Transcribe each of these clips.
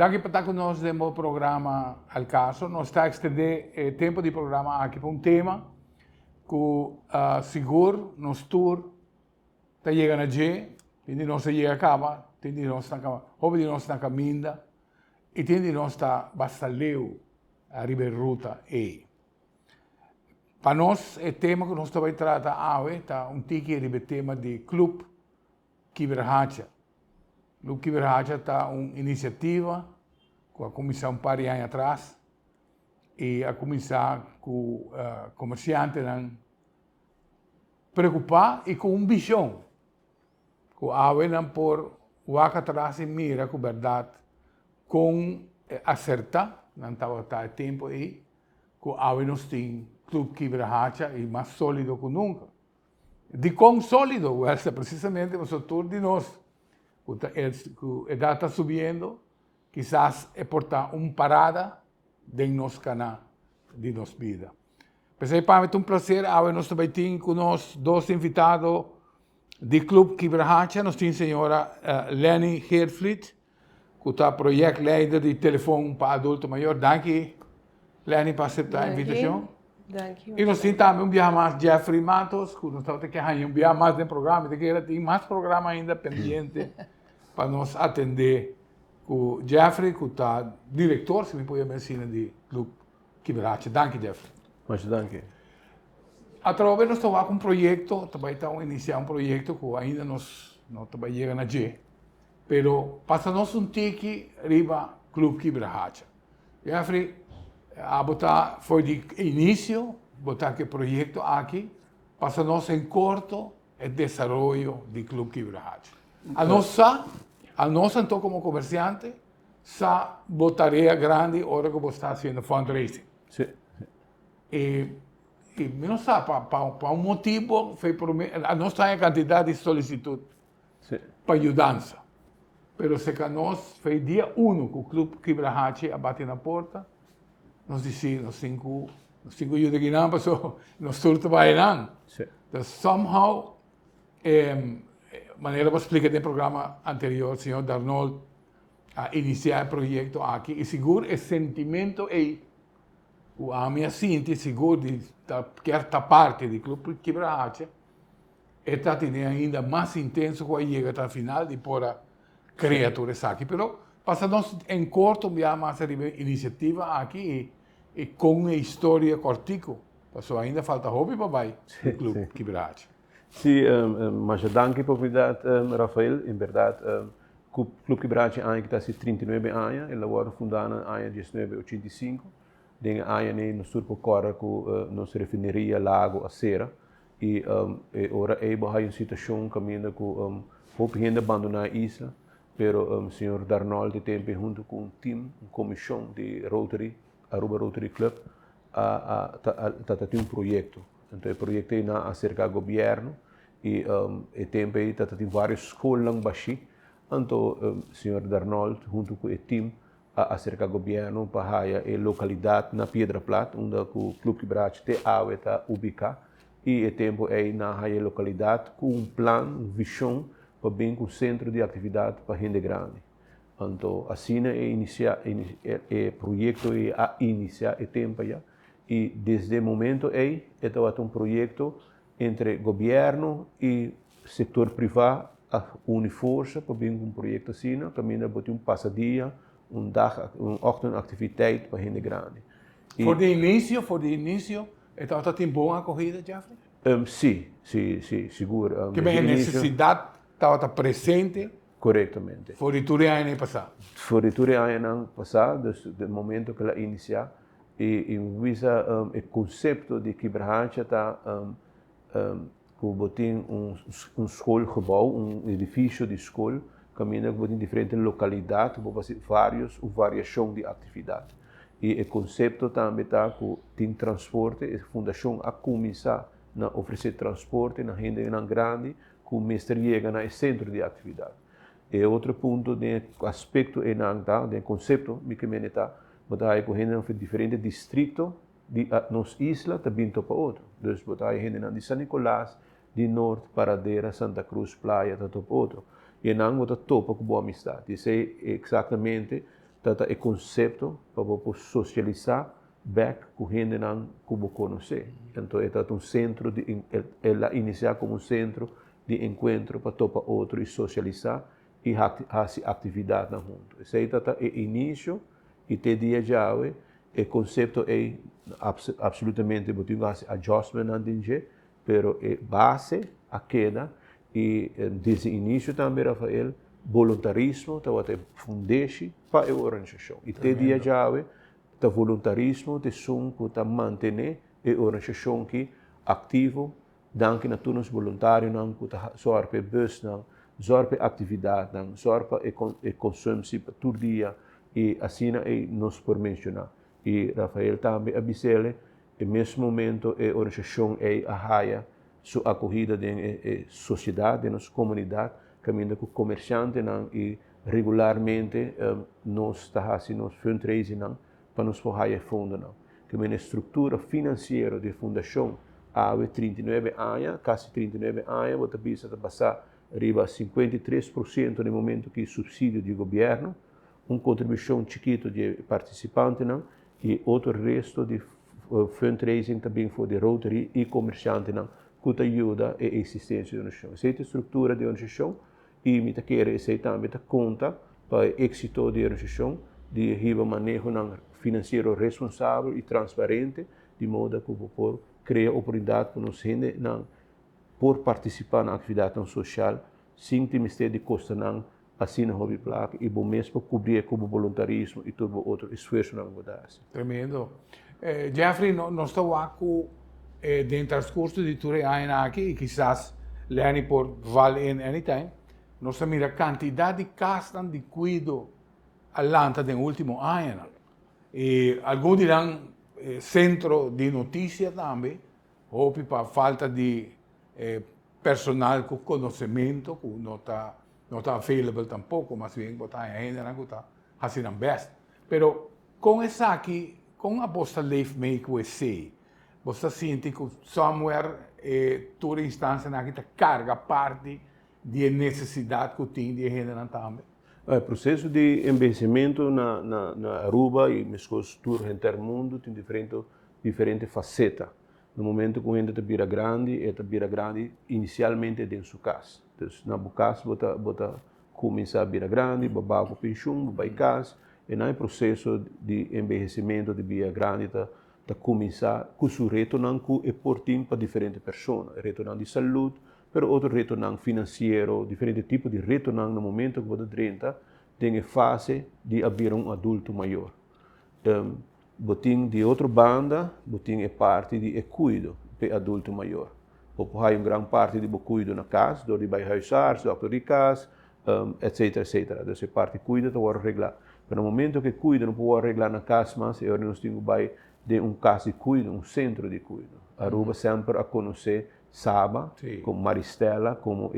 Daqui para estar conosco no programa Al Caso, nós está a estender o tempo de programa aqui para um tema que seguro, nos tour, está chegando a G, tem de nós chega a acaba, tem de nós na cama, houve de nós na caminda, e tem de nós está bastaleu a ruta E. Para nós, o tema que nós também trata hoje, está tique de tema de Club Kiberhacha. Club Kiberhacha está uma iniciativa que a começou um par de anos atrás e a começar com comerciantes preocupar e com uma visão. Que a por o atrás e mira com verdade, com acertar, não estava tempo aí, que a nós tem Club Kiberhacha e mais sólido que nunca. De quão sólido, essa precisamente o setor de nós. A edad está subindo, quizás é portar uma parada de nosso canal, de nossa vida. Pensei, para mim, é um prazer, nós também temos conosco dois invitados do Club Kiberhacha. Nós temos a senhora Leni Heerfliet, que está projeto leider de telefone para adulto maior. Danke, Leni, para aceitar a invitação. Danke. E nós temos também um dia mais Jeffrey Matos, que nós estamos aqui um dia mais no programa, tem mais programa ainda pendente para nós atender o Jeffrey, que está diretor, se me pode mencionar, de Club Kiberhacha. Danke, Jeffrey. Mas danke. Através nós estamos com um projeto, também estamos iniciando um projeto que ainda não também chega na G, pero passa nós tique riba Club Kiberhacha. Jeffrey, a botar foi de início, botar que projeto aqui, passa nós em corto o desenvolvimento do Club Kiberhacha. A nossa então como comerciante, sa botaria grande hora que você está fazendo fundraising. Sim. E não sabe, para um motivo, a nós tem a quantidade de solicitude para ajudança. Mas se nós, foi dia 1 que o Club Kiberhacha bate na porta, nós dizemos, nós cinco ajuda que não, mas nós surta vai não. Então, somehow, maneira para explicar no programa anterior, o senhor Darnold, a iniciar o projeto aqui, e seguro o sentimento aí, a minha síntese, seguro, de certa parte do Clube Kiberhacha, está tendo ainda mais intenso quando chega até o final de pôr a criaturas aqui. Mas, passamos em curto, mais a iniciativa aqui, e com uma história cortico. Passou ainda falta hobby, papai, do Clube Kiberhacha. Sim, mas danke por oportunidade, Rafael. Em verdade, o Clube Kiberhacha está há 39 anos, ele foi fundado em 1985. Den aia no surpo cora que nos refineria Lago Acera e ora é uma situação caminha que houve gente abandonar a isla, pero o senhor Darnold tem junto com um time, uma comissão de Rotary, Aruba Rotary Club, tem um projeto. Então o projeto é acerca do governo e tem várias escolas baixi. Então o senhor Darnold junto com o time acerca do governo para a localidade na Piedra Plata, onde o Clube Kiberhacha está ubicado, e o tempo é na localidade com um plano, uma visão para bem com centro de atividade para gente grande. Então, assim o projeto é a iniciar o tempo já, e desde o momento é um projeto entre governo e setor privado, une força para bem com um projeto assim, caminha para um passadia, uma ochtendactiviteit para gente grande. Voor de início, está tem boa acolhida, Jeffrey? Sim, seguro. Que bem a necessidade estava presente. Corretamente. Voor die tour ano passado. Voor die tour ano passado, do momento que ela inicia, e visa o conceito de Kiberhacha está que tem escoolgebouw, edifício de escola, caminha por diferentes localidades, por variação de atividade. E o conceito também está que tem transporte, a fundação a começar a oferecer transporte na gente grande, que o mestre chega no centro de atividade. E outro ponto de aspecto é do conceito, que está, botar com gente de diferentes distritos de nossa isla, também para outro. Então, botar gente de San Nicolás, de Norte, Paradera, Santa Cruz, Praia, para outro. E não botar topa com boa amistade. Isso é exatamente tata é conceito para você socializar back com gente não que você conhece. Então, é um centro de ela iniciar como um centro de encontro para topar outro e socializar e fazer atividade na junto. Esse aí é o início e te dia já o conceito é absolutamente você tem adjustment na dinge, pero é base a queda e desde o início também Rafael voluntarismo tá o fundeixe para a organização. E te dia já o voluntarismo de som que tá manter a organização que ativo danke na todos os voluntários não que tá sorpe bus não sorpe atividade não sorpe e consumo para todo dia e assim é nos por mencionar e Rafael também abisele e mesmo momento a organização é a raia sua acolhida da sociedade da nossa comunidade caminhando com comerciante não e regularmente nós está fazendo nos fundraising não para nos forrar fundo não que a estrutura financeira da fundação há 39 anos, quase 39 anos, você precisa passar arriba a 53% no momento que subsídio do governo, uma contribuição chiquita de participantes não e outro resto de fundraising também foi de Rotary e comerciante não que ajuda a existência da organização. Essa é a estrutura da organização e me quer essa também conta para o êxito da organização de riba manejo financeiro responsável e transparente, de modo que o criar oportunidade para nós gente por participar na atividade social, sem ter de custo assim na hobby placa e bom mesmo cobrir como voluntarismo e todo outro esforço na mudança. Tremendo. Jeffrey, nós estamos aqui dentro dos cursos de Ture aqui e quizás lerem por Vale in Anytime. Nós temos a quantidade de casos de cuidado alanta no último ano. E alguns dirão centro de notícia também, ou para falta de personal com conhecimento, que não está available tampouco, mas bem botar ainda não está fazendo best. Pero com essa aqui, com a vossa life make we say, você sente que somewhere toda instância aqui está carga parte de necessidade que tem de gente também. O processo de envelhecimento na Aruba e nas costuras em todo o mundo tem diferente facetas. No momento que a gente está grande inicialmente dentro da sua casa. Então, na sua casa, você começa a vir grande, você vai para a pensão, você vai para casa, e no processo de envelhecimento de vir grande, está começar com o retorno que é importante para diferentes pessoas. Retorno de saúde, mas outro retorno financeiro, diferentes tipos de retorno no momento que você 30, tem a fase de abrir adulto maior. Botin de outra banda, botin é parte de cuido para adulto maior. Porque há uma grande parte de cuido na casa, do vai huisarts, doctor de casa, etc, etc. Então, essa parte de cuido está arreglar. Mas no momento que cuida não pode arreglar na casa, mas agora nós temos de casa de cuido, um centro de cuido. Aruba sempre a conhecer Saba, com Maristela, como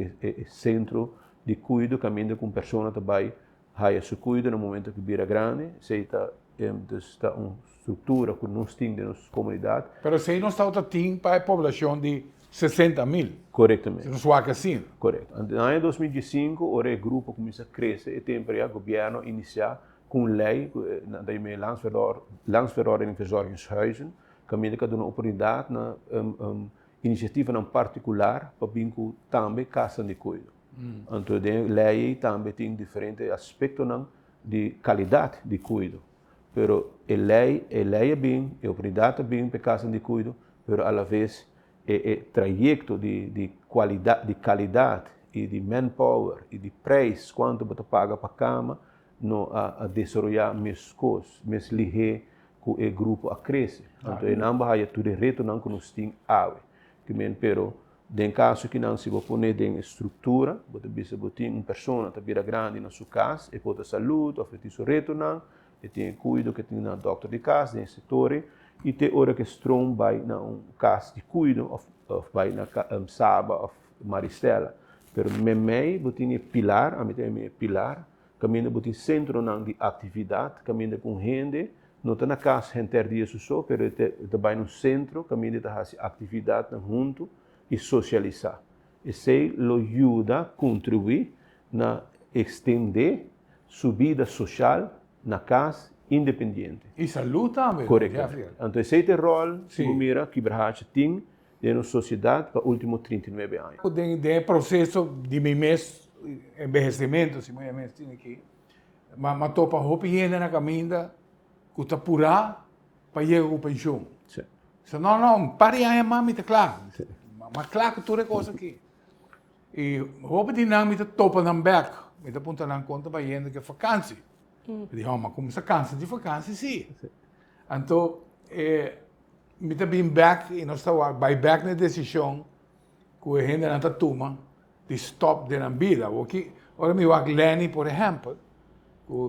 centro de cuido, caminhando com pessoas também há seu cuido no momento que vira grande, se está uma estrutura que nós temos na nossa comunidade. Mas se não está tem para a população de 60.000. Corretamente. Não soa assim. Correto. No ano 2015, o grupo começa a crescer e tem para o governo iniciar com lei, da Landsverordening in Verzorgingshuizen, caminhando que dá uma oportunidade na iniciativa em particular para vincular também casa de cuido. Então, a lei também tem diferentes aspectos de qualidade de cuido. Pero a lei é bem, a oportunidade é bem para casa de cuido, pero a la vez o trajeto de qualidade e de manpower e de preço quanto você paga para a cama, não a desenvolver mais coisas, mais ligeiro que o grupo a crescer. Então, não vai tudo reto não que nós temos água. Pero em caso que não se vai pôr em estrutura, você precisa ter uma pessoa que vira grande na sua casa e pode saúde, oferecer reto não, e tem cuido que tem na doctor de casa, em setor, e tem hora que strong vai na casa de cuido, ou vai na Saba, ou Maristela. Pero memei, você tem pilar, a mim tem pilar, caminha você centro de atividade, caminha com gente, não está na casa entre dias só, pero também no centro, caminha de fazer atividade junto e socializar. Isso ajuda a contribuir na estender sua vida social na casa independiente. E saúde também. Correto. Jeffrey. Então, esse é o rol Sim. que mira que Brahacha tem na sociedade para os últimos 39 anos. De processo de mim mesmo, envelhecimento, se eu mesmo tenho aqui. Mas topa roupa e na caminha, que está purar para chegar à pensão. Sim. So, não, pare aí, mami, tá claro. Mas claro que tudo é coisa aqui. E roupa dinâmica topa na back. Me dá ponta na conta para ir que é vacância. Eu digo, mas como você cansa de vacância, sim. Então, me dá bem back e nós estamos by back na decisão que a gente não está toma de stop de na vida. Ora, me vai Lenny, por exemplo,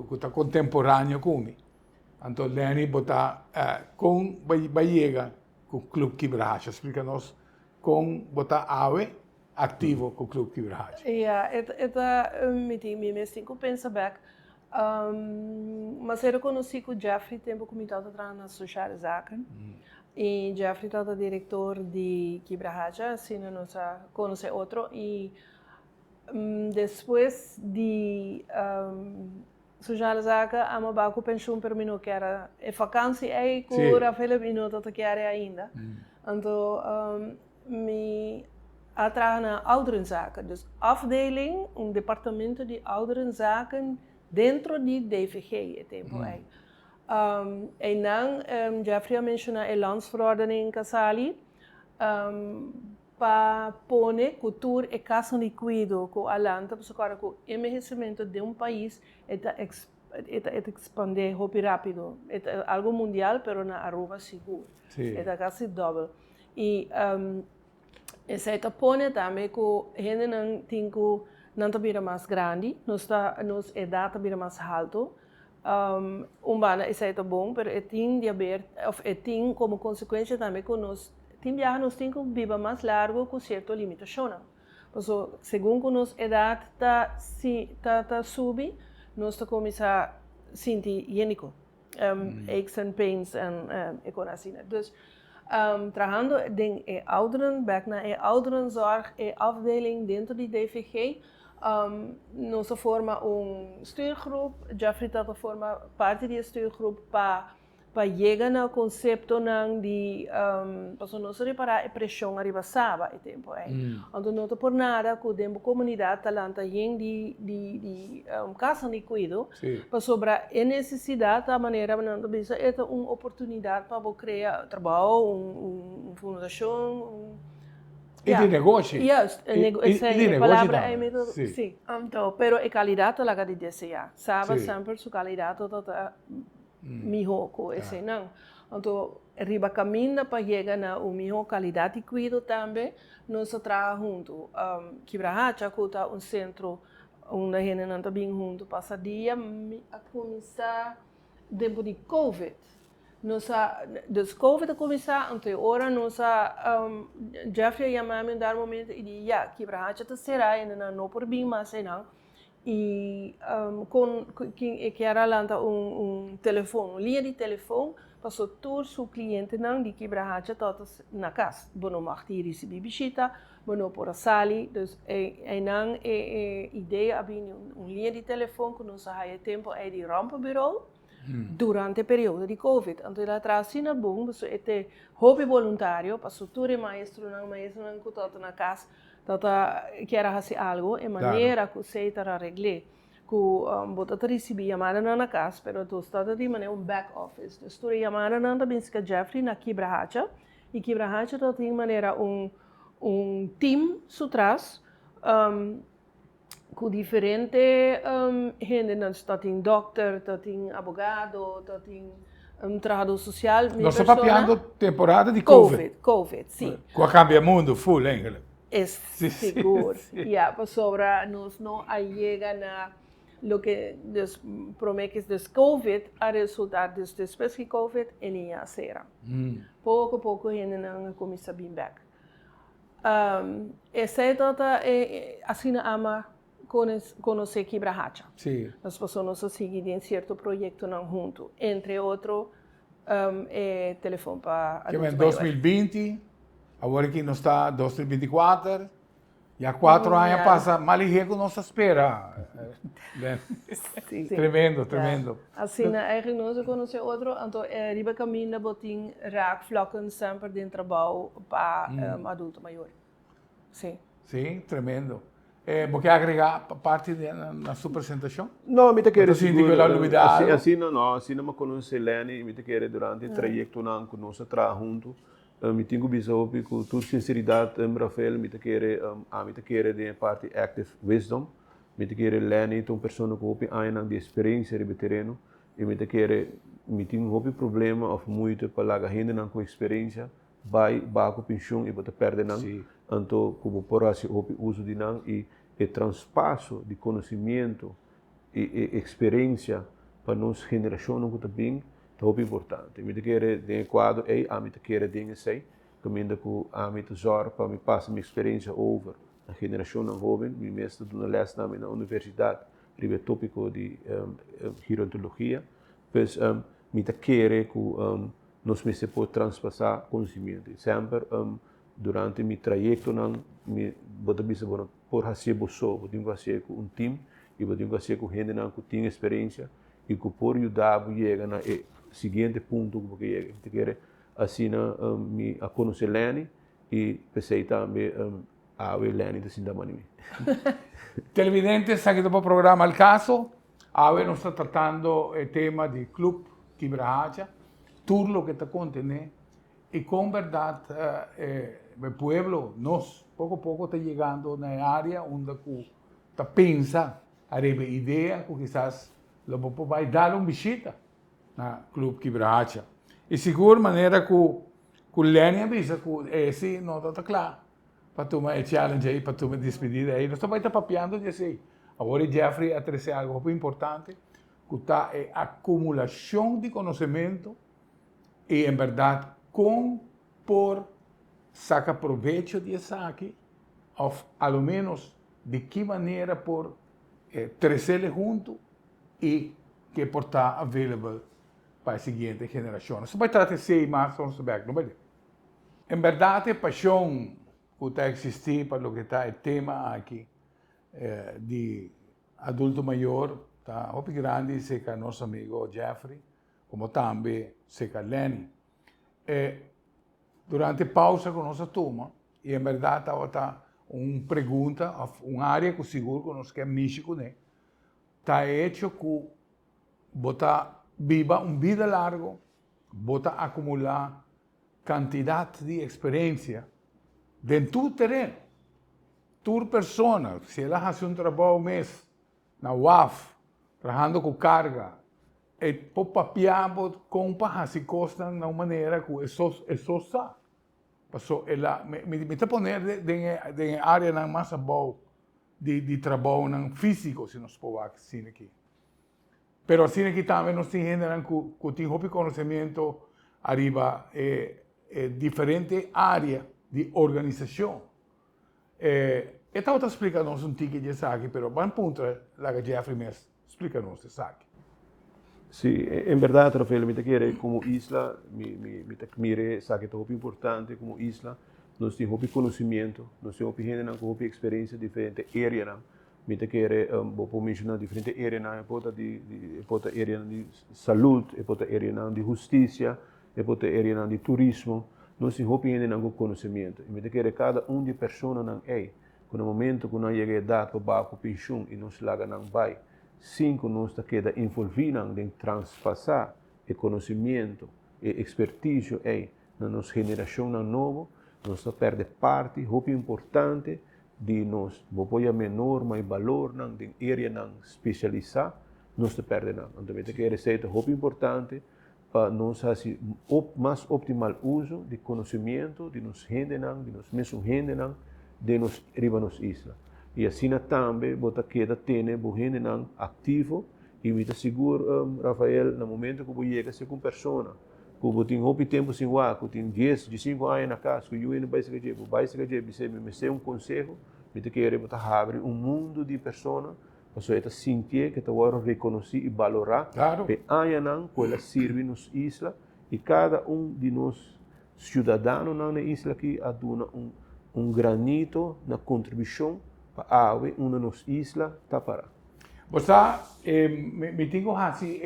que está contemporâneo comigo. Então, Lenny botar vai chegar com o Clube Quibrahacha. Explica-nos como botar ave ativo com o Clube Quibrahacha. Me mesmo pensa back. Mas eu conheci com o Jeffrey tempo que eu estava trabalhando na Sociedade Zaken. E Jeffrey era diretor de Quibrahacha, assim nós conhece outro. E depois de Sociedade Zaken, a minha banco pensou para mim que era vacância aí que o Rafael minuto que era ainda. Então, me atrás na ouderenzaken, dus afdeling, departamento de ouderenzaken dentro de DVG, é tempo aí. En dan, Jeffrey mencionou a landsverordening Casali, para pôr cultura e casa líquido com a lanta, para que o envelhecimento de país expandir rápido. É algo mundial, mas na Aruba seguro. É quase dobro. E essa é a pôr também que a gente não tem que não está mais grande, nos idade está mais alto. Bana isso é bom, mas tem diabetes, tem como consequência também que nós temos que viver mais largo com certa limitação. Porque segundo que nossa idade está subindo, nós começamos a sentir higiênico, aches and pains e coisas assim. Então, trabalhando em ouderenzorg e afdeling dentro de DVG, nós forma stuurgroep. Jeffrey forma parte da stuurgroep para chegar no conceito de para nós reparar a pressão arriba saba e tempo aí. Então não por nada que dentro da comunidade talanta de casa de cuidado para sobre a necessidade da maneira não bisa é uma oportunidade para criar trabalho, fundação. E de negócio? Yes, de palavra negócio é mesmo, sim. Então, pero a qualidade lá que deseja. Sabe sempre sua qualidade toda melhor que esse não. Então, riba caminho para chegar na melhor qualidade de cuidado também, nós trabalhamos junto. Quibrahacha, que é centro onde a gente não está bem junto, passa dia a começar tempo de Covid. Dus COVID começar, então agora nós Jeffrey chamou-me dar momento e disse, Quibrahacha será ainda não por bem, mas não. E com que era lá telefone, linha de telefone, passou todos os clientes não de Quibrahacha todos na casa. Bueno, marti receber visita, bueno por a sali, dus não ideia havia linha de telefone que nós há tempo é de rampenbureau. Durante o período de Covid. Então, ela traz na bom, isso é hobby voluntário, para o maestro não que está na casa, quer fazer algo, de maneira que você está arreglar, que você recebe chamada na casa, mas você está de maneira back office. Então, você chamada não também que Jeffrey na Quibrahacha, e Quibrahacha tem maneira team atrás, com diferente gente, não tem doctor, tem advogado, tem trabalhador social. Nós estamos papiando temporada de Covid. Covid, sim. Com a cambia mundo, full, hein? É seguro. Para sobre nós não chega na lo que promete de Covid, a resultado depois de Covid, ele ia ser. Pouco a pouco, a gente não começa a vir back. Essa é assim ama conhecer Quibrahacha. As pessoas seguem em certo projeto não junto, entre outros, telefone para que em 2020, agora que nós está 2024, E há 4 anos passa mal e com nossa espera. Sim. Tremendo, tremendo. Assim, eigenlijk nós conhecemos outro, então riba caminho botin raakvlakken sempre dentro do trabalho para adulto maior. Sim. Sim, tremendo. Você agregar parte na sua apresentação? Não, me te quero assim, assim não me conhece Leni, me te quero durante o trajeto não que nós trabalhamos junto. Me tenho visto com toda sinceridade, Rafael, me te quero de parte Active Wisdom, me te quero Leni, uma pessoa que hope ainda de experiência no terreno, e me te quero, me tenho hope problema ou muito para lá gente não com experiência, vai com pensão e botar perder não, então como por assim hope uso de não e transpasso de conhecimento e experiência para nossa geração que também é muito importante. Me quero de quadro a me quero de sei, caminho que a me tesoro para me passar minha experiência over a geração jovem, me mestre do leste na universidade, ribe tópico de gerontologia, pois me quero que nós me se pode transpassar conhecimento. Sempre durante meu trajeto não me botar bisa por fazer bolso, botar fazer com um time e botar fazer com gente não que tem experiência e que por ajudar a chegar na seguinte ponto que eu quero assim me a conhecer Leni e pensei também a ver Leni de Sinda Manimi. Televidentes, aqui do programa Al Caso, agora nós estamos tratando o tema do Clube Quibra tudo que está contendo e com verdade o povo, nós, pouco a pouco está chegando na área onde está pensa, a ideia que quizás o vai dar uma visita na Clube Quibra e seguro maneira que o Leni avisa que esse não está claro para tomar o challenge aí, para tomar despedida aí, nós estamos papeando de assim. Agora Jeffrey atrece algo muito importante, que está a acumulação de conhecimento e, em verdade, por sacar proveito disso aqui, ou, ao menos, de que maneira por trazer junto e que por estar available para a seguinte geração. Isso vai tratar de mais sobre o back, não vai? Em verdade, a paixão que está existindo para o que está o tema aqui de adulto maior, está muito grande, sei que nosso amigo Jeffrey, como também sei que Leni. Durante a pausa com nossa turma, e em verdade está uma pergunta, uma área que seguro que nós queremos mexer com ele, está hecho que botar viva uma vida larga, botar acumular quantidade de experiência dentro do terreno. Toda pessoa, se ela faz trabalho mês na UAF, trabalhando com carga, e pode papiar com se costa de uma maneira que é só sabe. Passou ela me está poner de área na massa boa de trabalho não físico se nós podemos assim aqui. Pero assim aqui também nós temos que tem muito conhecimento arriba diferente área de organização. Esta outra explica-nos ticket de saque, pero vamos ponto lá que Jeffrey me explica-nos isso aqui. Sim, em verdade, Rafael, me quero como isla, me mire, sabe que é muito importante como isla, nós temos muito conhecimento, nós temos gente com muita experiência diferente área, me quero vou mencionar diferente área, pode área de saúde, pode área de justiça, pode área de turismo, nós temos muita gente com conhecimento, e me quero cada de pessoa não é, no momento que nós chega a idade para a pensão e nós larga não vai. 5 nós queda envolvidos em transpassar o conhecimento e expertise na nossa geração nova, nós perde parte muito importante de nós, apoio norma e valor de área especializada, nós perde não. Então, que é receita muito importante para nós fazer mais optimal uso de conhecimento de nos gente de nos mesmos gente de nos riba nos isla. E assim também, você queda ter gente ativo e me seguro, Rafael, no momento que você chega a ser com pessoa, que você tem muito tempo sem voar, que tem 10, 15 anos na casa, que eu não vai se me ser um conselho, me quero abrir um mundo de pessoas, para você sentir que agora reconhecer e valorar, que ainda que ela serve nos isla e cada de nós cidadãos na isla aqui aduna granito na contribuição para a água onde nos isla está para. Você, me tenho assim,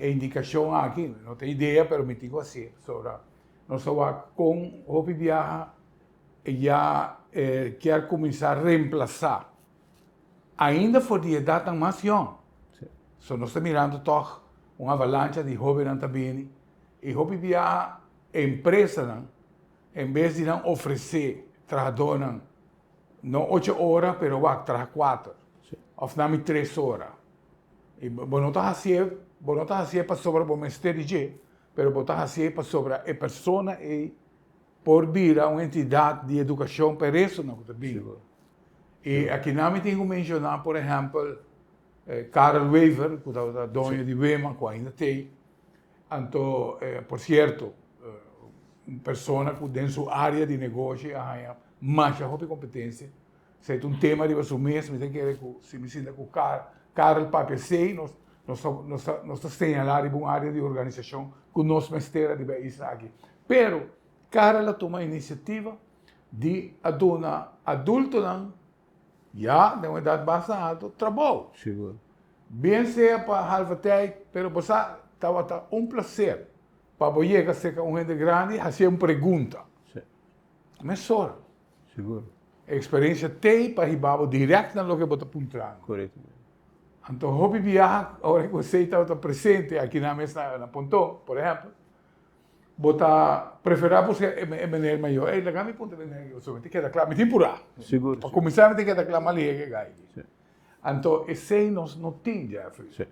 indicação aqui, não tenho ideia, mas me tenho assim, sobre nós com o viaja já quer começar a reemplazar, ainda for de idade mais jovem. So, nós estamos mirando toch uma avalanche de jovens também, e o viaja empresa, em vez de não oferecer trabalhador não 8 horas, pero vai trabalhar 4, ou não 3 horas. E não está fazendo para sobre o ministério de, pero está fazendo para sobre a pessoa e por vir a uma entidade de educação para isso não está bem. E aqui não me tenho que mencionar, por exemplo, Karel Wever, que é o dono de Wema, que ainda tem. Então, por certo, uma pessoa que dentro da sua área de negócio tem mais competência. Se é um tema de você mesmo, tem que se me sinta com Karel para sei, nós assinalamos uma área de organização que nós ministério de país aqui. Pero, Karel toma a iniciativa de adulto já de uma idade bastante alta, trabalho. Seguro. Bem seja para halva tempo, pero você estava prazer para você que ser um gente grande, fazer uma pergunta. Sim. Mas só. Seguro. A experiência tem para ir direto no que você está apontando. Correto. Então, hobby viaja, agora que você está presente aqui na mesa, na Pontão, por exemplo, você preferir você é menor maior. Ei, lá me ponto menor, eu só me tem que dar claro, me tem por lá. Seguro. Para começar, me tem que dar claro ali que gai. Então, esse não tem, Jeffrey. Sim.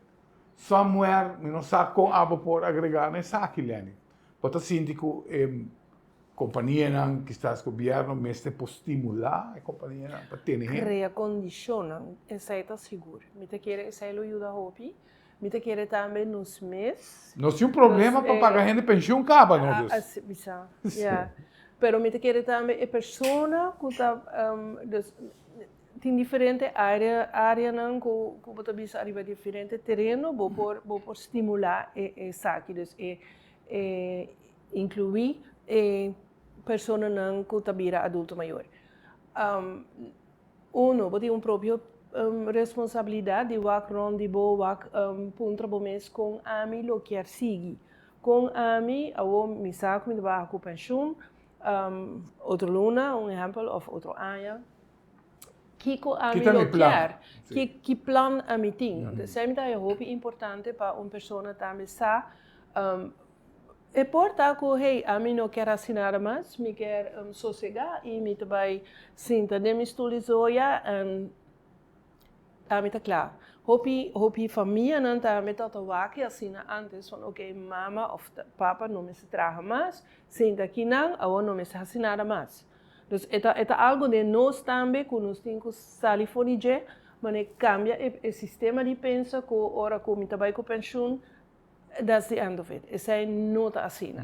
Somewhere, não sabe com algo por agregar nessa aqui, Lenny. Você sente que companhia que está no governo, mas para estimular a companhia para ter reacondicionam, essa está seguro. Me te quer essa ajuda a hopi, me te quer também nos meses. Nós temos problema para pagar gente pensão caba, não Bisa. Yeah. Pero me te quer também a pessoa que está tem diferente área não que você bisa arriba diferente terreno, vou por estimular essa aqui, incluir pessoa não que está vira adulto maior. Você tem próprio responsabilidade de wak rondi bo wak puntra bo mes com ami lo quer seguir. Com ami, eu me saco me dá com pensão, outro luna, exemplo, ou outro ano. Kiko ami lo quer, que plan ami tem. Então, é muito importante para uma pessoa também sa é porta que hey, a mim não quer assinar mais, me quer sossegar e me também sinta de me estudiar a mim tá claro. Hopi família não tá me tá que assina antes van ok mama ou papa não me se traga mais, sinta aqui não, ou não me se assinar mais. Então é algo de nós também que nós temos que sair fora de, mas cambia o sistema de pensa que ora que me também com pensão. That's the end of it. Essa é nota assina.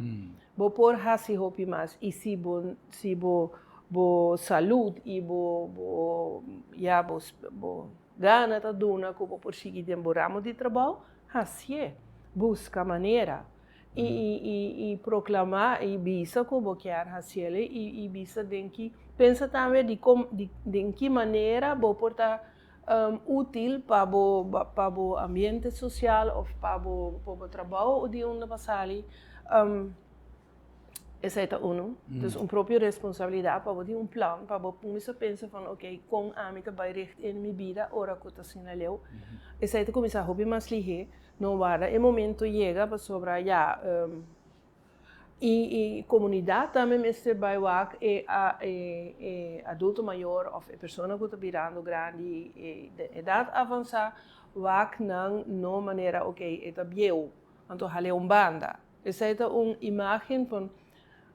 Vou por hasi hopi mais e se bo saúde e bo gana ta duna que vou por seguir demoramos de trabalho, hasi busca maneira e proclamar e bisa que vou querer hasi ele e bisa denki pensa também de que maneira vou portar útil para o ambiente social ou para o trabalho de onde passali. Essa é então, própria responsabilidade para ter plano, para começar a pensar, ok, com a minha vai recht em minha vida, ora que eu estou sinaleu. Essa é começar a hobby mais ligeiro, não vai, o momento chega para sobrar já. E comunidade também mestre vai wak adulto maior ou a pessoa que está virando grande de idade avançada wak não maneira ok está bieu então hale banda essa é uma imagem von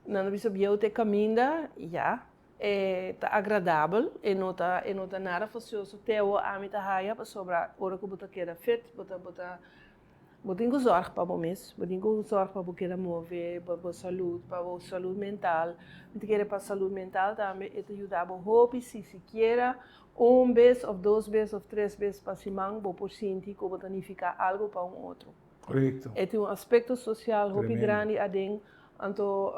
não bisa bieu te caminha já está agradável e não tá nada facioso teu a mim tá raia para sobrar hora que você quer fit você tem que zorgar para você, você tem que zorgar para você mover, para a saúde mental. Você quer para a saúde mental também, te ajuda a hobby, se quer, vez, ou 2 vezes, ou 3 vezes para semana, por sentir que você planificar algo para outro. Correto. É um aspecto social, hobby grande, então,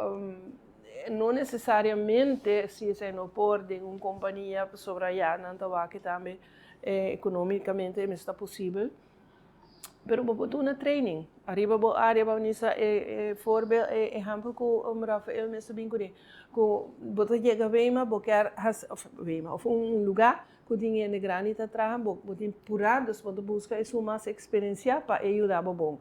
não necessariamente se você não pode uma companhia sobre allá, não está que também economicamente está possível. Pero bo do na training. Arriba bo área ba nisa voorbeeld exemplo ko Rafael me sabin ko de ko bota chega bem bo quer of lugar que tinha na granita trabalhar bo tem purados bo busca isso mais experiência para ajudar bo bom.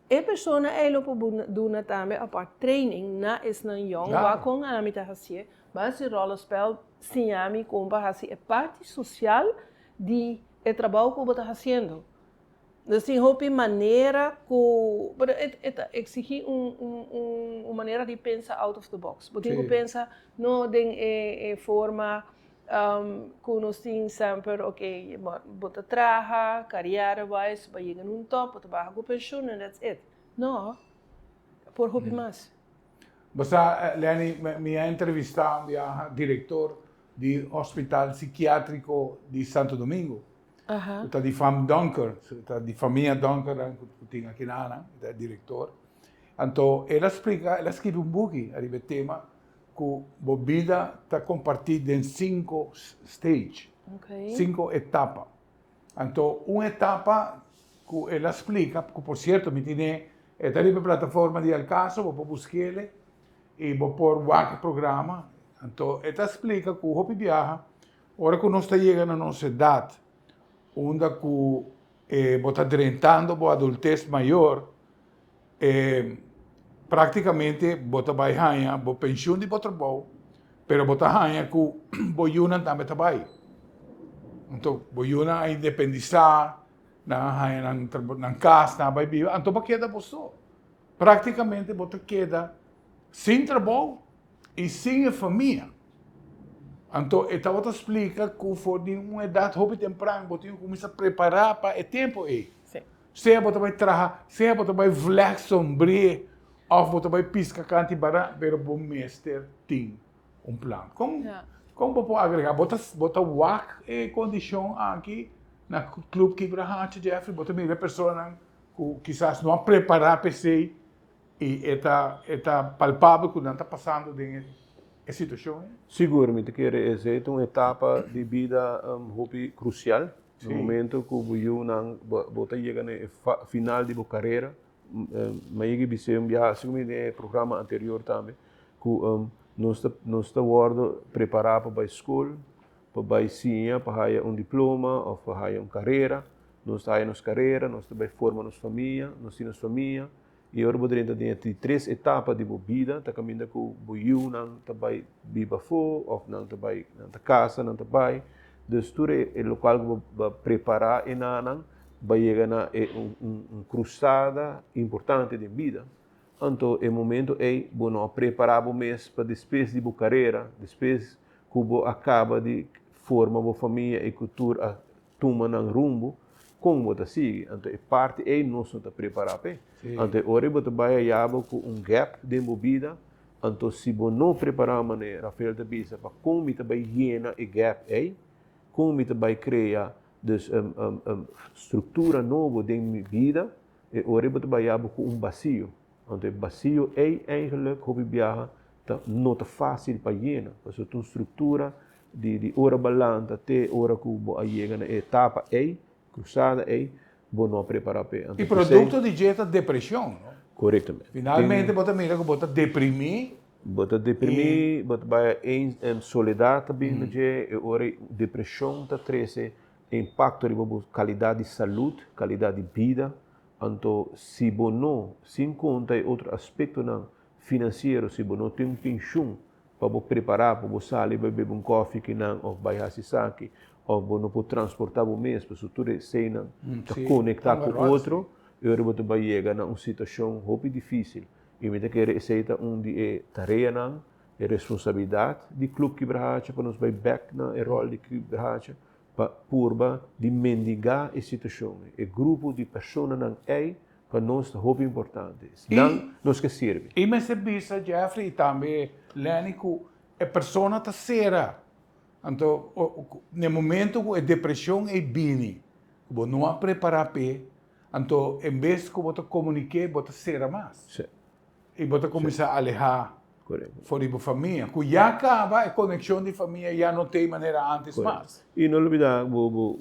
E pessoa elo po duna também a parte training na is na young wa com a mita hasie, mas se rollenspel sinami compa hasie é parte social de trabalho que bota fazendo. Assim, houve maneira que exigir uma maneira de pensar out of the box. Porque eu penso não de forma que nós temos sempre, ok, bota traja, carreira vai, vai chegar num top, bota barra com pensión, and that's it. Não, por houve mais. Basta, Lenny, me ha entrevistado um diretor do Hospital Psiquiátrico de Santo Domingo. Está di fam Donker, está di família Donker, que tinha aqui na Ana, é diretor. Então, ela explica, ela escreve book a tema que a vida está compartida em 5 stages, 5 etapas. Então, uma etapa que ela explica, que por certo, me tem esta plataforma de Alcaço, vou buscar ele e vou pôr o programa. Então, ela explica que o Hopi viaja, agora que nós estamos chegando à nossa idade, onde está drentando a adultez maior, praticamente você vai ganhar a pensão de você trabalho, mas você ganha que você também trabalha. Então, você a independizar, na casa, vai viver, então você queda você. Praticamente você queda sem trabalho e sem família. Então, ela explica que for de uma idade muito temprana, você começa a preparar para o tempo aí. Se você vai trabalhar, se você vai vler sombrio, ou você vai piscar canto barra, mas o mestre tem plano. Como você pode agregar? Você tem condição aqui, no clube Quebrahacha, Jeffrey, você mira pessoas que quizás não preparar para si e está palpável que não está passando de situação? Seguramente que é uma etapa de vida crucial. No momento que você chega no final de sua carreira, mas eu disse segundo o programa anterior também, que nós estamos preparados para a escola, para a ciência, para um diploma, ou para uma carreira. Nós estamos na carreira, nós estamos formando nossa família, nós temos família. E agora podemos ter 3 etapas de vida, tá caminhando com o não vai viver fora, ou não vai na casa, não vai. Então, tudo é local que vai preparar e não vai chegar na cruzada importante de vida. Então, é momento é bom preparar o mês para depois de sua carreira, depois que você acaba de formar uma família e cultura toma um rumo. Como você sigue, então parte é nós estamos preparados. Então, agora você vai com gap de vida. Então, se você não preparar a maneira, Rafael te disse, para como você vai llenar o gap aí, como você vai criar estrutura nova de vida, e agora você vai com vazio. Então, vazio é eigenlijk como viajar, não é fácil para llenar, porque tem uma estrutura de hora balanta até hora que você chega na etapa aí. Cruzada é bom preparar para. E produto de dieta depressão, não? Corretamente. Finalmente, você mira que você deprime. Você deprime, você vai em soledade também, e ora depressão está trazendo impacto na qualidade de saúde, qualidade de vida. Então, se você não se encontra outro aspecto não financeiro, se você não tem pensão para você preparar, para você sair beber café que não ou vai assistir ou você não pode transportar o mês, porque tudo é sem conectar com o outro, e agora você vai chegar a uma situação muito difícil. E me que receita onde tarefa não, é responsabilidade do clube Quebrahacha, para nós vai back na rol de Quebrahacha, para purba de mendigar a situação. É grupo de pessoas não é para nós muito importante. Não nos que serve. E me serviço, Jeffrey, e também Lenny, que a pessoa está será. Então, no momento que a depressão é bem, você não a preparar para, então, em vez que você comunique, você será mais. Sim. E você começa a alejar Correto. fora da família. Que já acaba a conexão de família, já não tem maneira antes mais. E não olvidar, o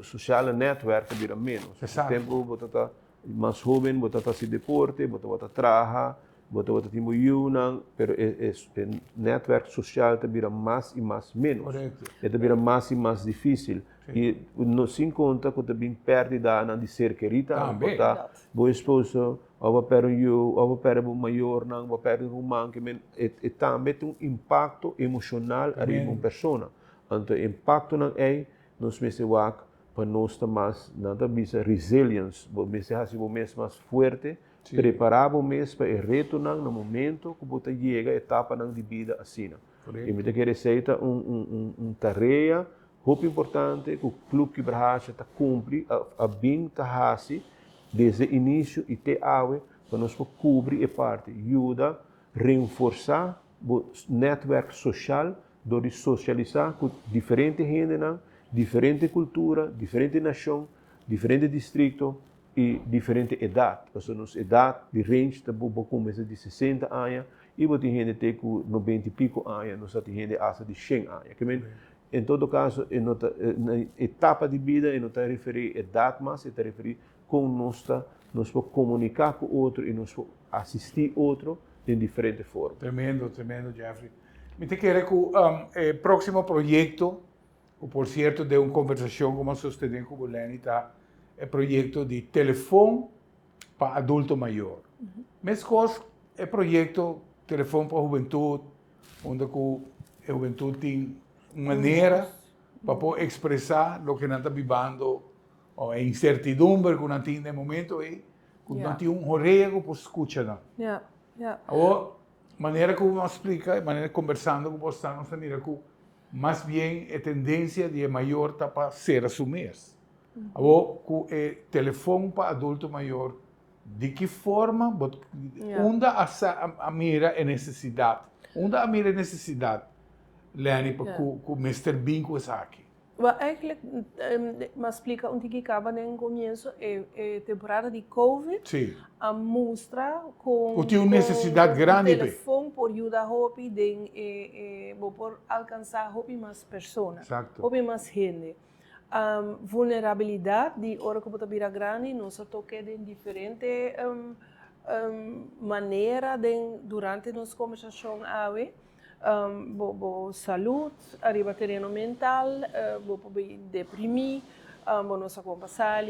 social network vira menos. Exato. Tempo, você está mais jovem, você está se deporte, você está trabalhar, você está tendo yunang, pero o network social vira mais e mais menos. Correto. Vira mais e mais difícil. E não se conta que também perde da de ser querida, Também. o esposo, ou para o para o maior, ou para o irmão, que também tem impacto emocional a uma pessoa. Então, impacto não é nos meses para nós mais nada bisa resilience, o mês assim o mês mais forte, preparar o mês para retornar no momento que você chega a etapa de vida assim. E me quer receita tarefa muito importante que o clube que Brahacha está cumpre a bem tahasi desde o início e até agora para nós cobrir a parte ajuda reforçar o network social de socializar com diferentes gente, diferente cultura, diferente nação, diferente distrito e diferente idade. Então, nossa idade de range está começa de 60 anos e você tem gente que com 90 e pico anos, nós temos gente hasta de 100 anos. Em todo caso, na etapa de vida, não está referindo a idade, mas está referindo como nós podemos comunicar com o outro e nós podemos assistir outro de diferentes formas. Tremendo, tremendo, Jeffrey. Me te quero que o próximo projeto, ou por certo, de uma conversação como sustentei com o Lenny, está o projeto de telefone para adulto maior. Mas é projeto telefone para a juventude, onde a juventude tem maneira para poder expressar o que não está vivendo, ou a incertidumbre que não tem no momento, e que não tem rodeio para escutar. A maneira que vamos explicar, maneira conversando com você, nós temos que mais bem a tendência de maior tá para ser assumir. O telefone para adulto maior, de que forma, onde a mira é necessidade, onde a mira é necessidade, Lenny, para que o Mr. Binko é aqui. Well, eigenlijk, me explica onde que acaba no começo, a temporada de Covid, a mostra com necessidade grande, telefone por ajudar hopi de por alcançar hopi mais pessoas, hopi mais gente. Vulnerabilidade de hora que você vira grande, nós toca de diferente maneira durante nossa conversação aí. Saúde, arriba terreno mental, deprimir, nós passar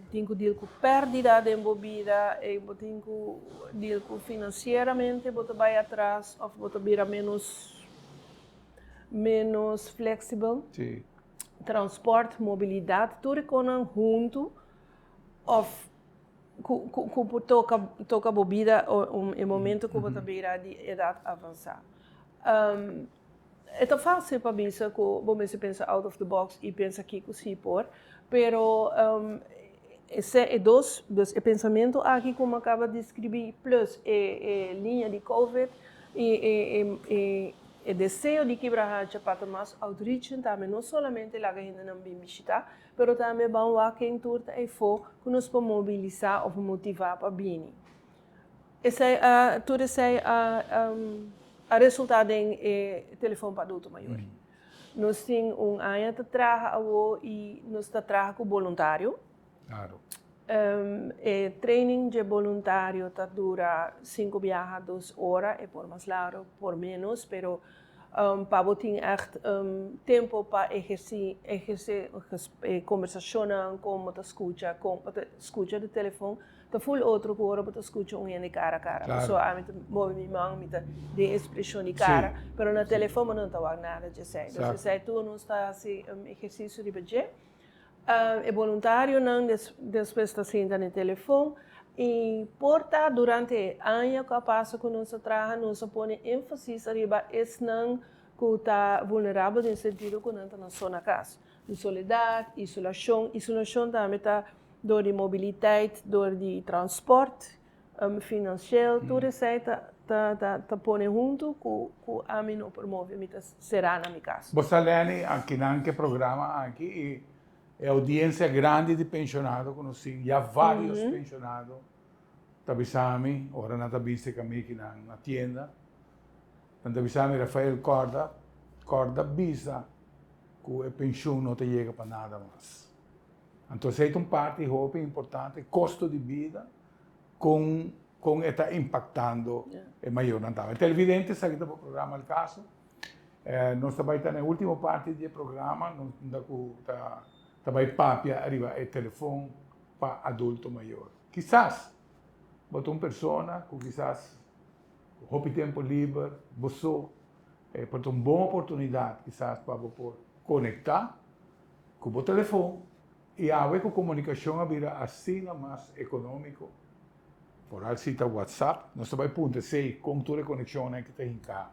tem que deal com perda de vida, tem que deal com financeiramente, vai atrás, ou você vira menos flexível. Transporte, mobilidade, tudo com junto, toca bebida em momento que você beira de idade avançada. É fácil para mim que você pensa out of the box e pensa que se por, pero esse é dois pensamento aqui como acaba de descrever plus linha de COVID e o desejo de quebrar para mais outreach também não somente lá que a gente não vem visitar, mas também vamos lá que em turta e for que nós podemos mobilizar ou motivar para vir. Esse é tudo isso é a resultado em telefone para adulto maior. Nós temos ano de trabalho e nós trabalhamos com voluntário. Claro. Training de voluntário dura 5 viagens, 2 horas, é por mais largo, por menos, pero para você echt tempo para exercer conversação com você escuta do telefone, tá full outro que hora você escuta de cara a cara. Claro. Só a mim move minha mão, de expressão de cara, pero no telefone não tá nada de sei. Então se tu não está assim exercício de budget, é voluntário não depois está sentado no telefone e porta durante anos que passa com nossa trabalho nós põe ênfase arriba esse não que está vulnerável no sentido que não está na sua casa, de soledade, isolação também está dor de mobilidade, dor de transporte financeiro, tudo isso tá põe junto com a mim não promove, será na minha casa. Você Lenny aqui naquele programa aqui é audiência grande de pensionados, conheci já vários pensionados tabisami, ora na tabisi kami na tienda. Ang tabisami Rafael Corda bisa, que a pensão não te chega para nada mais. Então, é uma parte importante, custo de vida, com está impactando maior. Então, é evidente, se aqui o programa é o caso, nós também estamos na última parte do programa, nós também papia arriba o telefone para adulto maior. Quizás, botar uma pessoa que quizás houve tempo livre, você pode ter uma boa oportunidade, quizás, para você conectar com o telefone e a ver que a comunicação vira assim mais econômico. Por aí cita WhatsApp, nós também ponto sei com toda a conexão que tem cá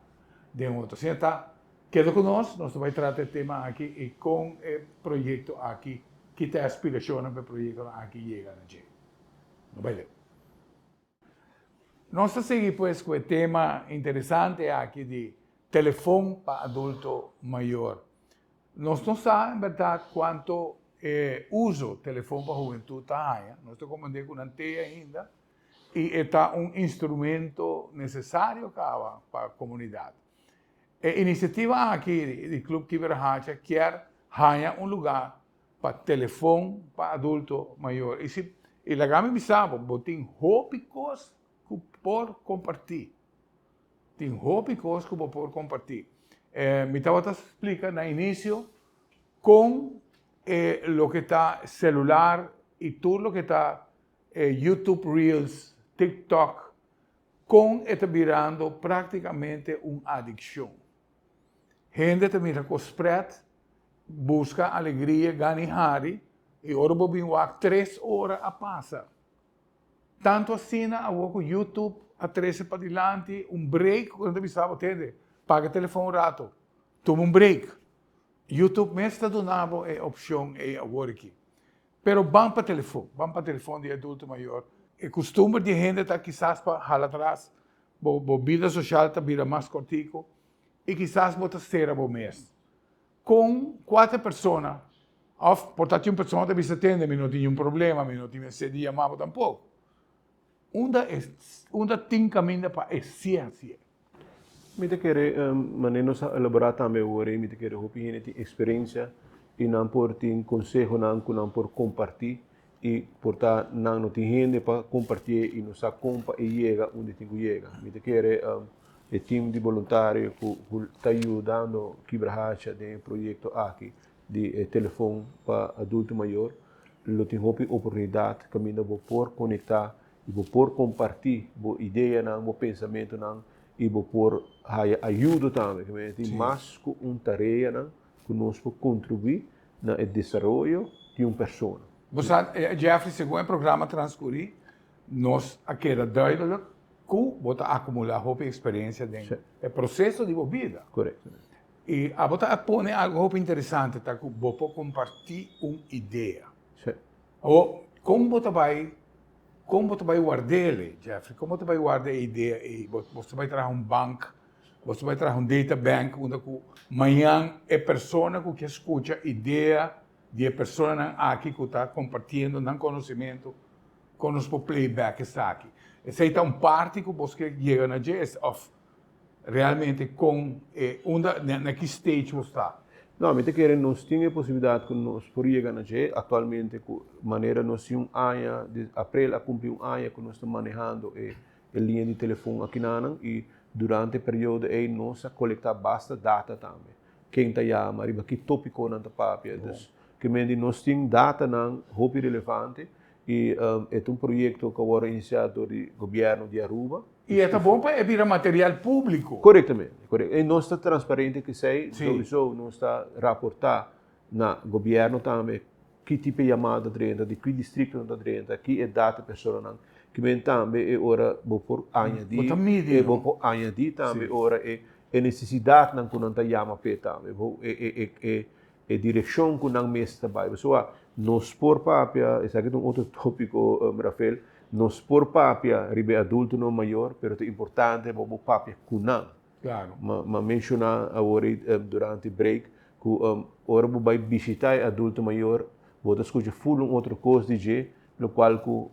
de um outro. Então, queda conosco, nós também tratar o tema aqui e com o projeto aqui, que tem aspiração para o projeto aqui chega na gente. Não vai ler. Nós seguimos pues, com o tema interessante aqui de telefone para adulto maior. Nós não sabemos, em verdade, quanto uso telefone para a juventude está. Nós estamos comandando com uma teia ainda e é instrumento necessário para a comunidade. A iniciativa aqui do Clube Kiberhacha quer ganhar lugar para telefone para adulto maior. E a gama me sabe, tem hópicos que por compartilhar. Tem hópicos que por compartilhar. Me estava a explicar no início com o que está celular e tudo o que está YouTube Reels, TikTok, com está virando praticamente uma adicção. Gente te mira com spread, busca alegria, ganha e ora vou vir 3 horas a passar. Tanto assim, a o YouTube a 13 para diante, break, quando você sabe, entende? Paga o telefone um rato, toma break. YouTube mesmo está dando a opção agora aqui. Pero vamos para o telefone de adulto maior. O costume de gente está quizás para ralar atrás, a vida social está vira mais cortico, e quizás bota ser o mês. Com 4 pessoas, portanto, uma pessoa que você tem, não tinha problema, não tinha esse dia mais tampouco. Uma tem caminho para a ciência. Me te querer manenos elaborar também hoje, me te querer opinião de experiência e não por ter conselho não por compartilhar e portar não tem gente para compartilhar e nos acompa e chega onde tem que chegar. Me te querer o time de voluntário que está ajudando Kiberhacha de projeto aqui de telefone para adulto maior, lo tem oportunidade caminho por conectar e por compartilhar a ideia não, o pensamento não e por ajuda também, que tem mais que uma tarefa não, que nós podemos contribuir no desenvolvimento de uma pessoa. Você, Jeffrey, segundo o programa Transcurrir, nós aqui era duidelijk que você acumular a experiência dentro do processo de vida. Correto. E a você põe algo interessante, tá? Que você pode compartilhar uma ideia. Sim. Ou como você vai guardar, Jeffrey? Como você vai guardar a ideia? E você vai trazer um banco, você vai trazer um data bank, onde amanhã a pessoa que escuta a ideia de a pessoa aqui que está compartilhando um conhecimento, com os playback está aqui. Essa é uma parte que você chega na GS of realmente com naquele stage você está. Não, mas nós temos a possibilidade que nós podemos chegar na GS atualmente, de maneira nós temos ano de abril a cumprir ano que nós estamos manejando a linha de telefone aqui na Anang e durante o período aí nós coletar bastante data também. Quem está chama, arriba que tópico não está papia. Que nós temos data não muito relevante e é um projeto que agora iniciado do governo de Aruba. E é bom para virar material público. Corretamente, correto. E nós está transparente que sei, nós está raportar no governo também que tipo de chamada dentro, de que distrito está dentro, que é data pessoa não. Que bem também é hora por añadir, por añadir também hora é necessidade não que não está chama para também, é direção que não mesmo trabalha. Pessoal, nós por papia, esse aqui é outro tópico, Rafael, nós por papia, ribe adulto não maior, mas é importante para o papia que não. Claro. Mas mencionar agora durante o break que agora vai visitar adulto maior, você escuta full outra coisa de no qual que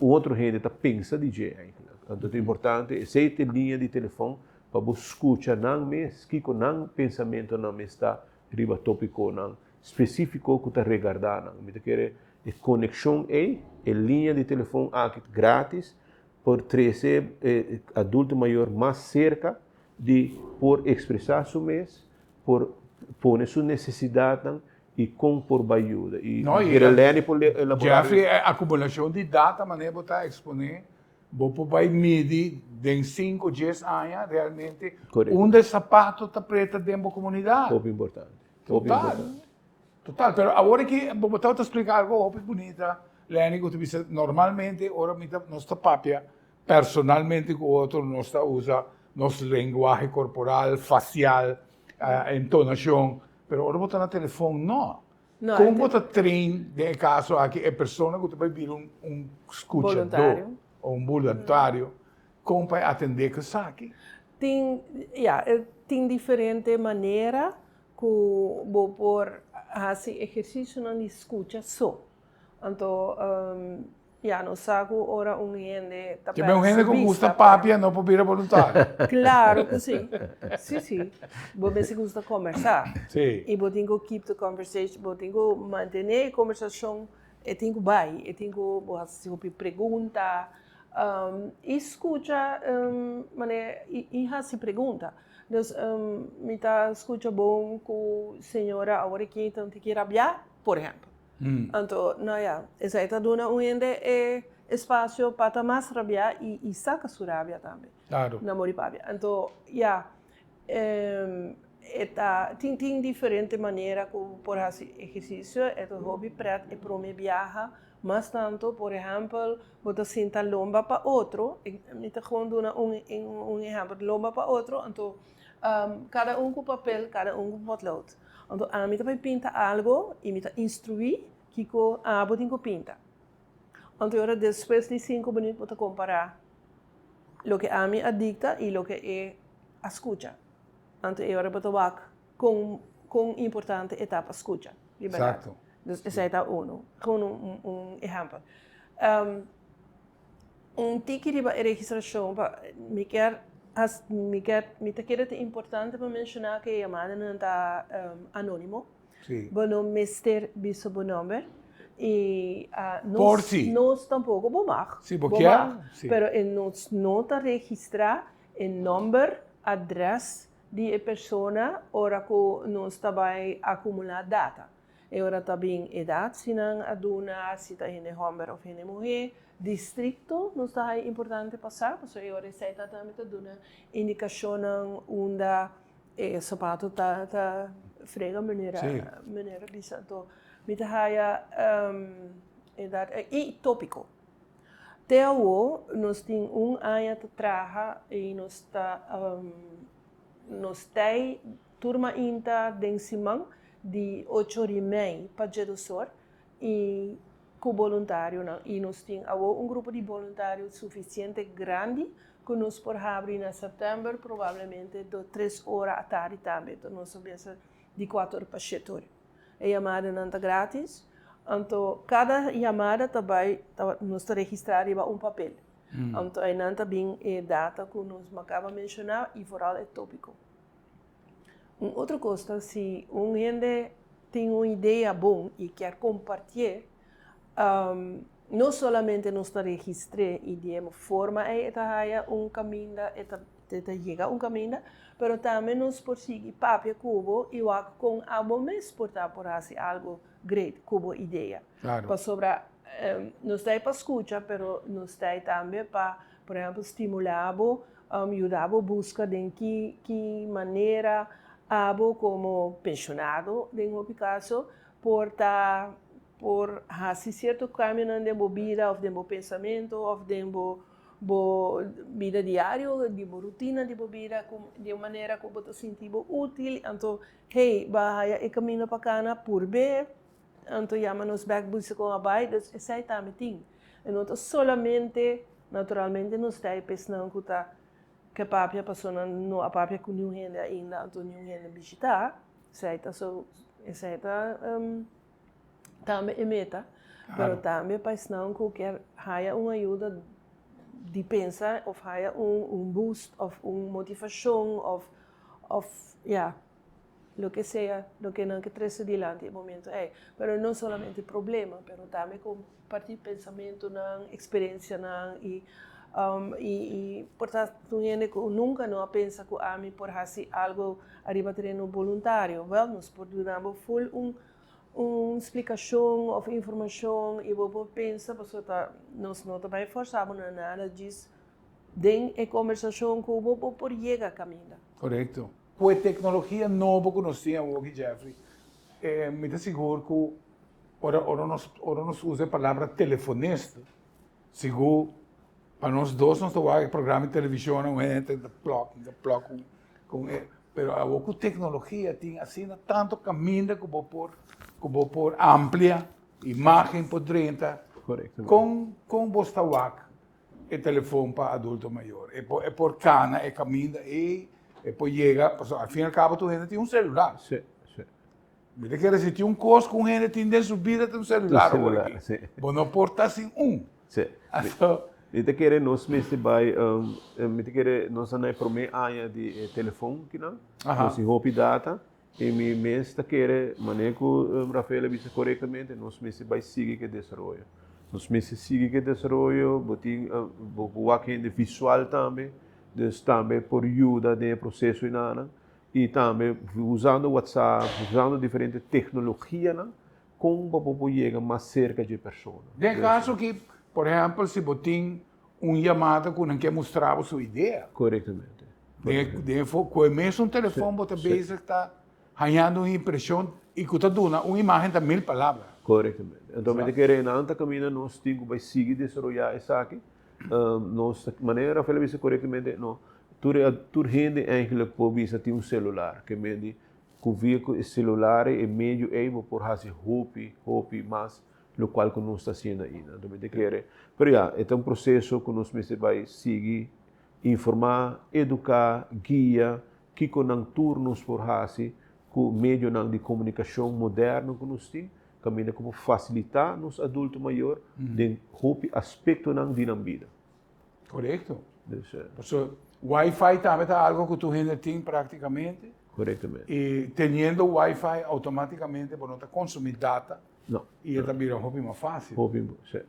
outro gente tá pensa DJ eigenlijk. Então é importante, se tem linha de telefone para você escutar não mes, que com não pensamento não está riba tópico não específico que está regardar não. Me quer conexão linha de telefone aqui grátis por trazer adulto maior mais cerca de por expressar seu mês, por pôr sua necessidade e compor ajuda. E Lene por elaborar. Jeffrey, a acumulação de data, maneira botar exponer, vou vai medir em 5, 10 anos, realmente, onde sapato está preta dentro da comunidade. Muito importante. Total, pero agora que vou botar te explicar algo muito bonita, Lene, que você normalmente, ora, nossa papia, personalmente, com o outro, nós usa nosso linguagem corporal, facial, entonação, pero ora botar no telefone, não. Como você treina, no caso aqui, a pessoa que vai vir escuchador ou voluntário, como vai atender que saque? Tem diferente maneira que vou pôr esse exercício na escuta só. Então, não sabe ora gente tá tem um gente que gosta papia não para vir voluntário. Claro que sim. Sim. Você gosta conversar. Sim. E você tem que keep the conversation, você tem que manter a conversação, e tem que vai, e tem que fazer pergunta, escuta, e fazer pergunta. Então, me tá escuta bom com a senhora agora que tanto que rabiar, por exemplo. Então, essa está dando espaço para mais rabiar e saca sua rabia também. Claro. Na moripábia. Então, tem diferente maneira por esse exercício. É um hobby para me viajar, mas tanto, por exemplo, você senta lomba para outro. Me está dando um exemplo de lomba para outro. Então, cada com papel, cada com potlood. Então, a mim também pinta algo e me está instruir que a botin que pinta. Então, agora depois de 5 minutos para comparar o que a mim adicta e o que é a escuta. Então, agora para com importante etapa escuta. Exato. Então, essa é um exemplo. Tique de registração, me quer importante para mencionar que a chamada não está anônimo. Sim. Bueno, Mr. Bishop number. E nós tampouco vamos. Sim, porque mas não está registrar o número, adresse de pessoa ora que nós vai acumular data. E ora também idade, se não aduna, se está em homem ou em mulher, distrito, nós está importante passar, porque a receita também está dando indicação onde o sapato está frega maneira bisa. Então, mita haya e tópico. Até hoje, nós temos ano de trabalho e nós temos turma inta de Simão de 8h30 para Jedusor e com voluntário. E nós temos grupo de voluntários suficiente grande que nós podemos abrir em setembro, provavelmente de 3 horas à tarde também. Então, nós sabemos de 4 horas para 7 horas. A chamada não está grátis, então cada chamada também nós registramos em papel. Então, aí não também é data que nós acabamos de mencionar e foral é tópico. Outra coisa, se gente tem uma ideia boa e quer compartilhar, não somente nós registramos e demos forma a caminho, chega caminho, mas também nós prosseguimos papel cubo e com algo mais por fazer algo great, cubo ideia. Claro. Para sobre, nós temos para escutar, mas nós temos também para, por exemplo, estimular, ajudar a busca de que maneira, como pensionado, em um caso, por fazer certo caminho de vida, ou de pensamento, ou de vida diária, de rotina de vida, de maneira que você se sentir útil. Então, vai caminho para cá por ver, então, chamamos backbooks com a baia, isso aí também tem. Então, solamente, naturalmente, nós estamos pensando que a própria pessoa não a própria com ninguém ainda, então ninguém visitar, isso aí está também é meta. Pero também para não qualquer haya uma ajuda de pensar, ou haya boost, ou motivação, ou lo que sea, lo que não que traz adiante no momento. Pero não somente problema, pero também compartir pensamento, experiência, e portanto, nunca não pensa que a mim por fazer algo arriba treino voluntário, nós podemos full uma explicação ou informação e vou pensar, nós não também forçamos nada disso, tem a conversação que vou por chegar a caminho. Correto. Com a tecnologia nova que nós temos aqui, Jeffrey, me dá seguro que ora nós usa a palavra telefonista, seguro para nós dois nós temos programa de televisão, não é, da bloco, pero a boca tecnologia tem assim tanto caminho que vou por amplia imagem por 30, com você o telefone para adulto maior, é por cana, é caminho e depois chega, ao fim e ao cabo tu ainda tem um celular. Sim. Me quer dizer, tem um curso com ainda tem dentro subida tem um celular. Sim. Bom, não porta assim Sim. Então, quer nós mesmo vai, nós não é para mim área de telefone que não, nós hope data e me mesmo quer maneira que Rafael disse corretamente, nós mesmo vai seguir que desenvolve, nós mesmo seguir que desenvolve, botin boa que de visual também, também por ajuda no processo e também usando WhatsApp, usando diferentes tecnologias, como para chegar mais cerca de pessoas. Tem caso que, por exemplo, se botin chamada que não quer mostrar a sua ideia. Corretamente. Com o mesmo telefone, você basic está ganhando uma impressão e que está dando uma imagem de 1000 palavras. Corretamente. Então, me querer na anta caminho nós temos que seguir desenvolver isso aqui. Nós maneira Rafael disse corretamente, não. Tur gente eigenlijk pode ter um celular, que me com o celular é meio por fazer hobby mais lo qual que nós está fazendo ainda. Então, me querer, pero é um processo que nós vai seguir, informar, educar, guiar, que com turnos por fazer, com meio de comunicação moderno que nós temos, caminho como facilitar nos adultos maior de hobby aspecto na vida. Correto. Wi-Fi também é algo que tu ainda tem praticamente. Corretamente. E tendo Wi-Fi automaticamente por não consumir data. Não. E é também um hobby mais fácil. Sim.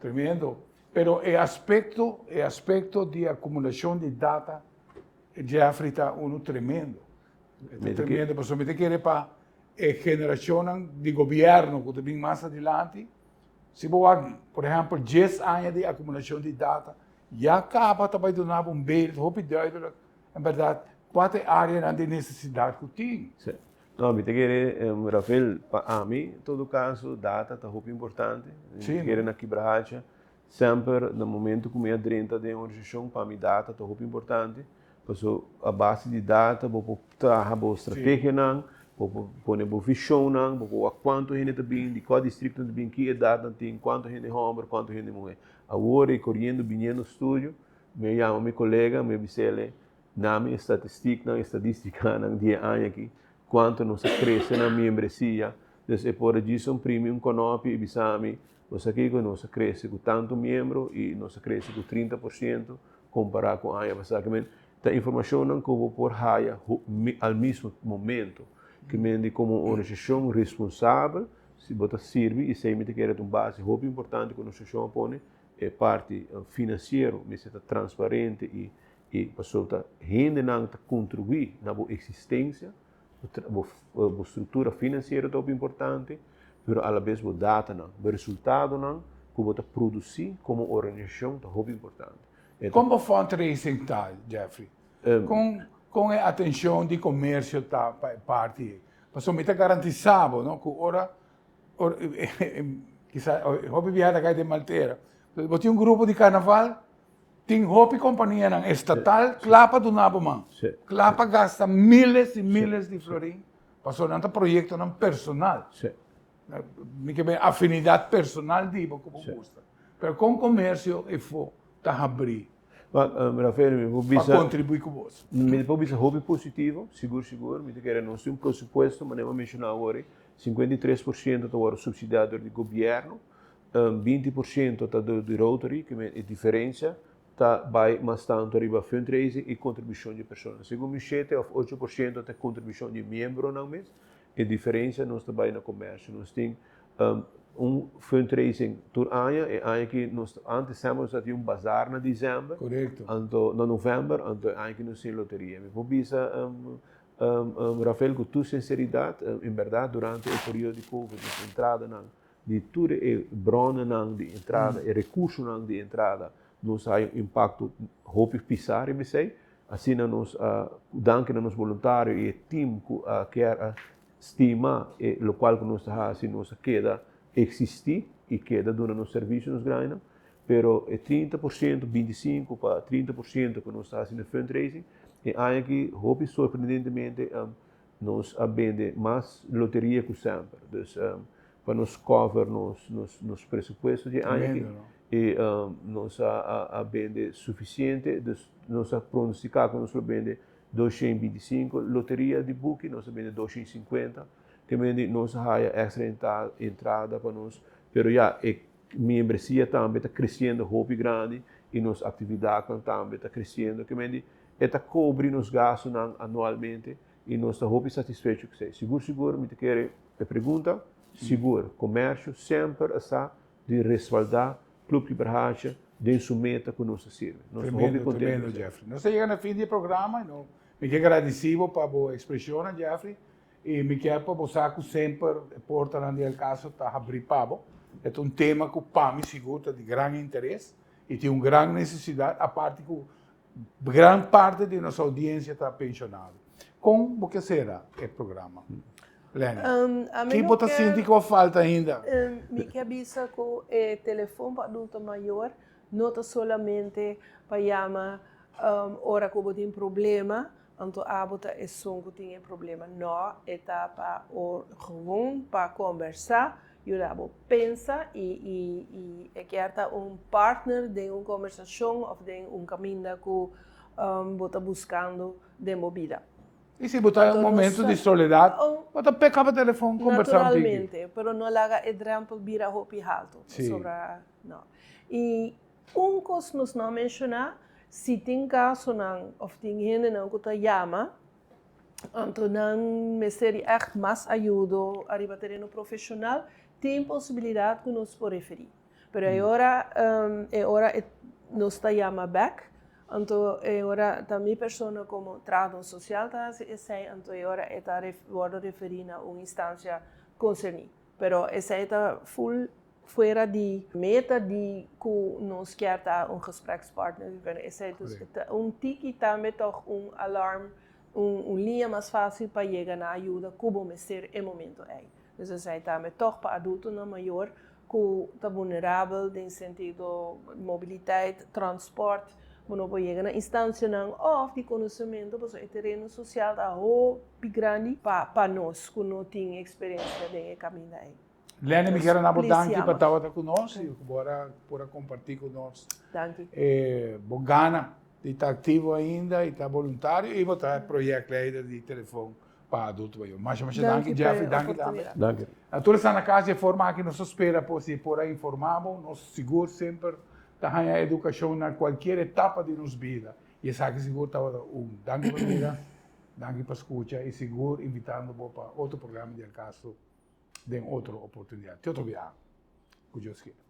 Tremendo. Pero o aspecto de acumulação de data, Jeffrey está tremendo. Tremendo, porque somente quer para a geração de governo que vem mais adiante. Se você, por exemplo, 10 anos de acumulação de data, já acaba também de dar beeld, hobby duidelijk, em verdade, qual é a área de necessidade que tem. Sim. Não, me querer, Rafael, para mim, em todo caso, data é muito importante. Me querer na quebrada, sempre, no momento que me adrenta de uma organização, para mim, data é muito importante. Porque a base de data, vou trabalhar a estratégia, vou pôr a visão, vou quanto gente tem, de qual distrito tem, que data tem, quanto gente homem, quanto gente mulher. Agora, correndo, vindo no estúdio, me chama meu colega, me diz nome, estatística, dia ano aqui, quanto nós cresce na membresia, então, por isso, um premium conope, e bisami, nós aqui nós cresce com tanto membro e nós cresce com 30% comparado com a ano passado. A informação que eu vou pôr ao mesmo momento, que me como organização responsável, se você serve e se me quer uma base muito importante que a organização põe, é parte financeira, mas é transparente e a gente não contribui na existência, a estrutura financeira é muito importante, mas à vez a data, o resultado que você produzir como organização é muito importante. Como fundraising está, Jeffrey? Com a atenção de comércio está parte, mas somente garantizado, não? Que ora, quizá, hobby viaja da de Malteira, você tem grupo de carnaval, tem hobby companhia estatal, clapa do Naboman, clapa gasta miles e miles de florins, passou num projeto personal, afinidade personal digo como gosta, mas com comércio e está abrir. Rafael, para contribuir com você. Me pode ser hobby positivo, seguro. Me quer não ser presupuesto, mas não mencionar agora, 53% agora subsidiado do governo, 20% tá do Rotary, que é a diferença, tá vai mais tanto riba fundraising e contribuição de pessoas. Segundo 7 ou 8% tá contribuição de membro não mês, e diferença nós vai na comércio. Nós tem fundraising por ano, e ano que nós antes temos um bazar na dezembro, Correto. anto na novembro, anto ano que nós tem loteria. Me vou bisa Rafael, com tua sinceridade, em verdade, durante o período de Covid, de entrada de tudo e brona de entrada e recurso de entrada, nós há impacto hope pisar e sei, assim nós danke nos voluntários e time que estima e o qual que nós assim nós queda existir e queda durante os serviços nos ganham, pero 30%, 25 para 30% que nós fazendo fundraising e aí hope surpreendentemente nós vende mais loteria que sempre, então para nos cover nos pressupostos de ano e nós vende suficiente, nós pronosticar que nós vende 225, loteria de book nós vende 250, que vende nós há extra entrada para nós, pero já membresia também está crescendo hope grande e nossa atividade também está crescendo, que vende está cobre nos gastos anualmente e nós estamos satisfeitos com isso. Seguro, me quer pergunta, seguro, comércio sempre está de respaldar Clube de Barragem de sua meta que nos serve. Nós Tremendo, tremendo, Jeffrey. Nós chegamos no fim do programa, não? Me quero agradecido para a boa expressão, Jeffrey, e me quero para você que sempre porta no caso está abrir para é tema que para mim seguro de grande interesse e tem uma grande necessidade, a parte que grande parte de nossa audiência está pensionada. Com o que será o programa? Lene, que você sente que falta ainda? Me quer avisa que o telefone para adulto maior não é somente para chamar hora que tem problema, então a é só que tem problema. Não, é para para conversar, eu pensa e quer partner de uma conversação ou de caminho que você buscando de movida. E se botar momento de soledade, você pega o telefone e conversar. Naturalmente, mas não laga exemplo vira hopi alto. Sobre, não. E coisa nos não mencionar, se tem caso ou tem gente que está chama, então não me seria echt mais ajuda a terreno profissional, tem possibilidade que nos pode referir. Mas agora nos está chama back. Então, agora também pessoa como trabalho social está então agora está referindo a uma instância concernida. Pero essa está full fora de meta de que nós queremos gesprekspartner. Essa é tiki também toch alarme, linha mais fácil para chegar na ajuda que vamos ser em momento aí. Então, essa também toch para adulto na maior que está vulnerável em sentido mobilidade, transporte. Quando você chega na instância de conhecimento, o terreno social está muito grande para nós, que não temos experiência de caminhar aí. Lene, me quero dar para estar conosco e para compartilhar conosco. Danke. Bom gana de estar ativo ainda e estar voluntário e botar projeto líder de telefone para adulto. Mas danke, Jeffrey, danke também. Danke. A todos na casa de forma que nos espera por informar, nós seguro sempre a educação na qualquer etapa de nossa vida. E essa que seguro está danke para vida, danke para escuta e seguro invitando para outro programa de caso de outra oportunidade. Te outro viagem. Que Deus queira.